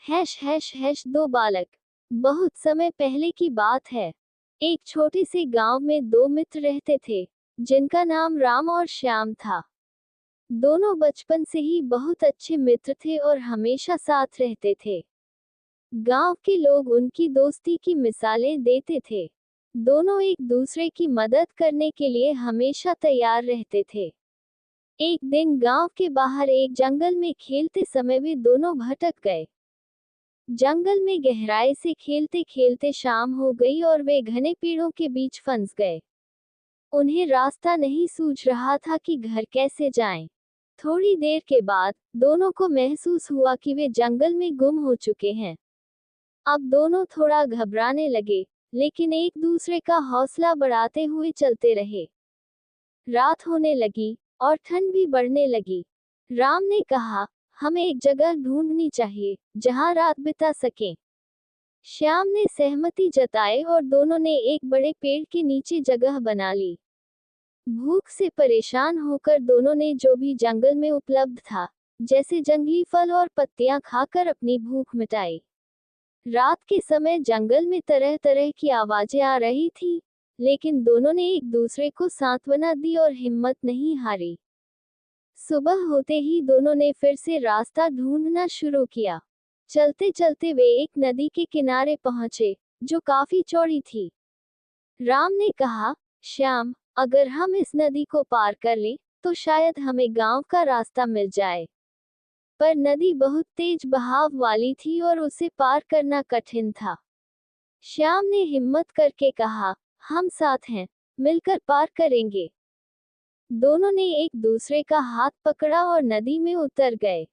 Hash hash hash दो बालक। बहुत समय पहले की बात है। एक छोटे से गांव में दो मित्र रहते थे, जिनका नाम राम और श्याम था। दोनों बचपन से ही बहुत अच्छे मित्र थे और हमेशा साथ रहते थे। गांव के लोग उनकी दोस्ती की मिसालें देते थे। दोनों एक दूसरे की मदद करने के लिए हमेशा तैयार रहते थे। एक दिन गांव के बाहर एक जंगल में खेलते समय वे दोनों भटक गए। जंगल में गहराई से खेलते खेलते शाम हो गई और वे घने पेड़ों के बीच फंस गए। उन्हें रास्ता नहीं सूझ रहा था कि घर कैसे जाएं। थोड़ी देर के बाद दोनों को महसूस हुआ कि वे जंगल में गुम हो चुके हैं। अब दोनों थोड़ा घबराने लगे, लेकिन एक दूसरे का हौसला बढ़ाते हुए चलते रहे। रात होने लगी और ठंड भी बढ़ने लगी। राम ने कहा, हमें एक जगह ढूंढनी चाहिए जहां रात बिता सकें। श्याम ने सहमति जताई और दोनों ने एक बड़े पेड़ के नीचे जगह बना ली। भूख से परेशान होकर दोनों ने जो भी जंगल में उपलब्ध था, जैसे जंगली फल और पत्तियां खाकर अपनी भूख मिटाई। रात के समय जंगल में तरह तरह की आवाजें आ रही थी, लेकिन दोनों ने एक दूसरे को सांत्वना दी और हिम्मत नहीं हारी। सुबह होते ही दोनों ने फिर से रास्ता ढूंढना शुरू किया। चलते चलते वे एक नदी के किनारे पहुंचे, जो काफी चौड़ी थी। राम ने कहा, श्याम, अगर हम इस नदी को पार कर लें, तो शायद हमें गांव का रास्ता मिल जाए। पर नदी बहुत तेज बहाव वाली थी और उसे पार करना कठिन था। श्याम ने हिम्मत करके कहा, हम साथ हैं, मिलकर पार करेंगे। दोनों ने एक दूसरे का हाथ पकड़ा और नदी में उतर गए।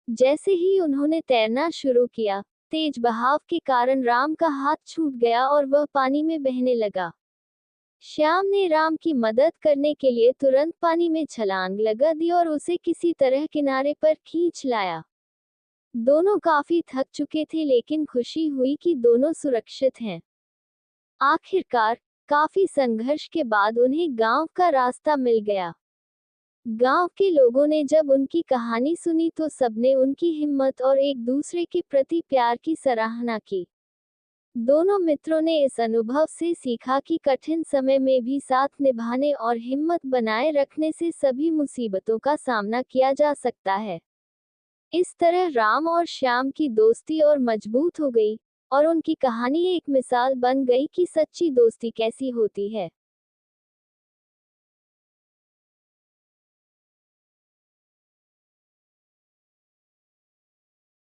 जैसे ही उन्होंने तैरना शुरू किया, तेज बहाव के कारण राम का हाथ छूट गया और वह पानी में बहने लगा। श्याम ने राम की मदद करने के लिए तुरंत पानी में छलांग लगा दी और उसे किसी तरह किनारे पर खींच लाया। दोनों काफी थक चुके थे, लेकिन खुशी हुई कि दोनों सुरक्षित हैं। आखिरकार काफी संघर्ष के बाद उन्हें गांव का रास्ता मिल गया। गांव के लोगों ने जब उनकी कहानी सुनी तो सबने उनकी हिम्मत और एक दूसरे के प्रति प्यार की सराहना की। दोनों मित्रों ने इस अनुभव से सीखा कि कठिन समय में भी साथ निभाने और हिम्मत बनाए रखने से सभी मुसीबतों का सामना किया जा सकता है। इस तरह राम और श्याम की दोस्ती और मजबूत हो गई, और उनकी कहानी एक मिसाल बन गई कि सच्ची दोस्ती कैसी होती है।